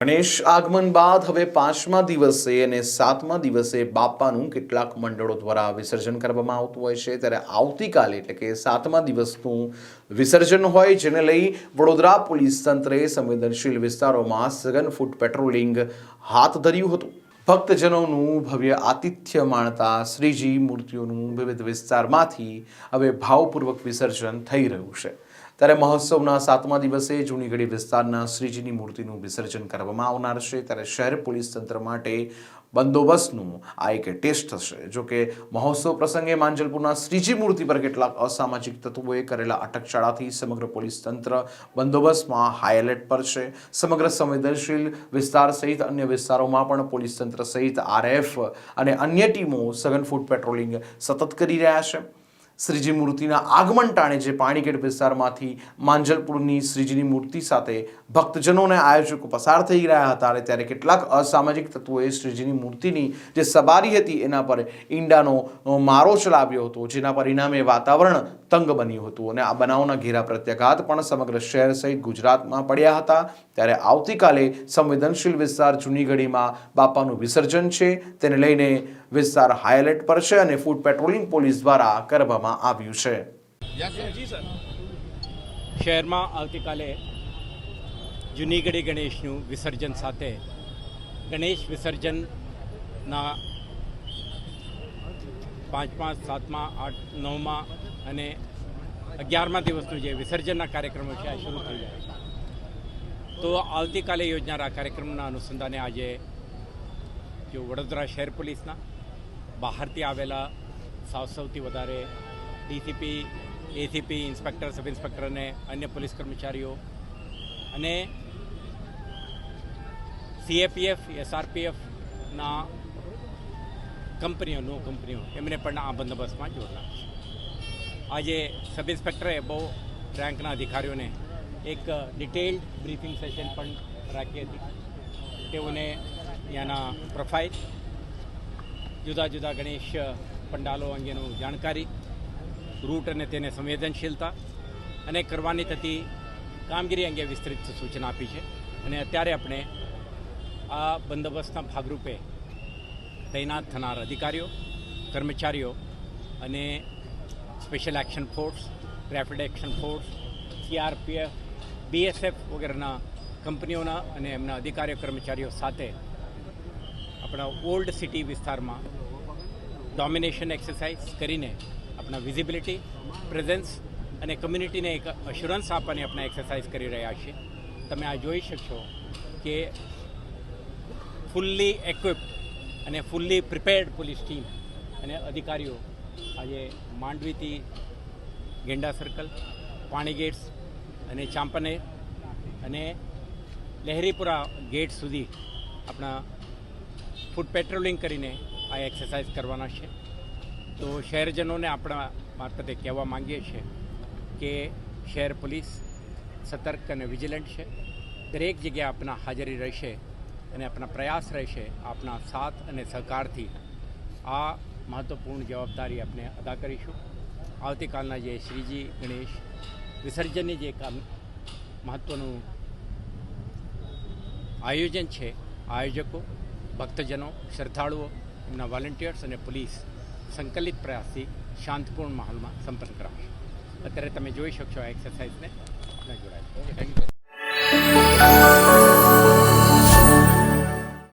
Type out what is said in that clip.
ગણેશ આગમન બાદ હવે 5મા દિવસે અને 7મા દિવસે બાપાનું કેટલાક મંડળો દ્વારા વિસર્જન કરવામાં આવતું હોય છે, ત્યારે આવતીકાલે એટલે કે 7મા દિવસનું વિસર્જન હોય, જેને લઈ વડોદરા પોલીસ તંત્રે સંવેદનશીલ વિસ્તારોમાં સઘન ફૂટ પેટ્રોલિંગ હાથ ધર્યું હતું। ભક્તજનોનું ભવ્ય આતિથ્ય માણતા શ્રીજી મૂર્તિઓનું વિવિધ વિસ્તારમાંથી હવે ભાવપૂર્વક વિસર્જન થઈ રહ્યું છે। ત્યારે મહોત્સવના 7મા દિવસે જૂનીગઢી વિસ્તારના શ્રીજીની મૂર્તિનું વિસર્જન કરવામાં આવનાર છે। ત્યારે શહેર પોલીસ તંત્ર માટે બંદોબસ્તનું આ એક ટેસ્ટ થશે। જો કે મહોત્સવ પ્રસંગે માંજલપુરના શ્રીજી મૂર્તિ પર કેટલાક અસામાજિક તત્વોએ કરેલા અટકચાળાથી સમગ્ર પોલીસ તંત્ર બંદોબસ્તમાં હાઈ એલર્ટ પર છે। સમગ્ર સંવેદનશીલ વિસ્તાર સહિત અન્ય વિસ્તારોમાં પણ પોલીસ તંત્ર સહિત આરએફ અને અન્ય ટીમો સઘન ફૂટ પેટ્રોલિંગ સતત કરી રહ્યા છે। શ્રીજી મૂર્તિના આગમન ટાણે જે પાણીગેટ વિસ્તારમાંથી માંજલપુરની શ્રીજીની મૂર્તિ સાથે ભક્તજનોને આયોજકો પસાર થઈ રહ્યા હતા, ત્યારે કેટલાક અસામાજિક તત્વોએ શ્રીજીની મૂર્તિની જે સવારી હતી એના પર ઈંડાનો મારો ચલાવ્યો હતો, જેના પરિણામે વાતાવરણ તંગ બન્યું હતું અને આ બનાવના ઘેરા પ્રત્યાઘાત પણ સમગ્ર શહેર સહિત ગુજરાતમાં પડ્યા હતા। ત્યારે આવતીકાલે સંવેદનશીલ વિસ્તાર જૂનીગઢીમાં બાપાનું વિસર્જન છે, તેને લઈને વિસ્તાર હાઈ એલર્ટ પર છે અને ફૂટ પેટ્રોલિંગ પોલીસ દ્વારા કરવામાં આવ્યું છે। શહેરમાં આવતીકાલે જૂનીગઢી ગણેશનું વિસર્જન સાથે ગણેશ વિસર્જનના 5મા, 7મા, 8, 9મા અને 11મા દિવસનું જે વિસર્જનના કાર્યક્રમો છે આ શરૂ થઈ જાય છે। તો આવતીકાલે યોજનાર આ કાર્યક્રમના અનુસંધાને આજે જો વડોદરા શહેર પોલીસના બહારથી આવેલા સૌથી વધારે DCP, ACP, inspector, sub inspector અને અન્ય પોલીસ કર્મચારીઓ અને સીએપીએફ, એસઆરપીએફના કંપનીઓ એમને પણ આ બંદોબસ્તમાં જોડનાર છે। આજે સબ ઇન્સ્પેક્ટરે બહુ રેન્કના અધિકારીઓને એક ડિટેલ્ડ બ્રીફિંગ સેશન પણ રાખી હતી। તેઓને ત્યાંના પ્રોફાઇલ, જુદા જુદા ગણેશ પંડાલો અંગેનું જાણકારી, રૂટ અને તેને સંવેદનશીલતા અને કરવાની થતી કામગીરી અંગે વિસ્તૃત સૂચના આપી છે। અને અત્યારે આપણે આ બંદોબસ્તના ભાગરૂપે તૈનાત થનાર અધિકારીઓ, કર્મચારીઓ અને special action force, rapid action force, CRPF, BSF વગેરેના કંપનીઓના અને એમના અધિકારીઓ, કર્મચારીઓ સાથે આપણા ઓલ્ડ સિટી વિસ્તારમાં ડોમિનેશન એક્સરસાઇઝ કરીને આપણા વિઝિબિલિટી, પ્રેઝન્સ અને કમ્યુનિટીને એક અશ્યોરન્સ આપવાની આપણે એક્સરસાઇઝ કરી રહ્યા છીએ। તમે આ જોઈ શકશો કે ફૂલ્લી એક્વિપ્ડ અને ફૂલ્લી પ્રિપેર્ડ પોલીસ ટીમ અને અધિકારીઓ આજે માંડવીથી ગેંડા સર્કલ, પાણી ગેટ્સ અને ચાંપાનેર અને લહેરીપુરા ગેટ સુધી આપણા ફૂટ પેટ્રોલિંગ કરીને આ એક્સરસાઇઝ કરવાના છે। તો શહેરજનોને આપણા મારફતે કહેવા માંગીએ છીએ કે શહેર પોલીસ સતર્ક અને વિજિલન્ટ છે, દરેક જગ્યાએ આપણા હાજરી રહેશે અને આપણા પ્રયાસ રહેશે આપણા સાથ અને સહકારથી આ મહત્ત્વપૂર્ણ જવાબદારી આપણે અદા કરીશું। આવતીકાલના જે શ્રીજી ગણેશ વિસર્જનની જે મહત્ત્વનું આયોજન છે, આયોજકો, ભક્તજનો, શ્રદ્ધાળુઓ, એમના વોલેન્ટિયર્સ અને પોલીસ સંકલિત પ્રયાસથી શાંતિપૂર્ણ માહોલમાં સંપન્ન કરાવશે। અત્યારે તમે જોઈ શકશો આ એક્સરસાઇઝને।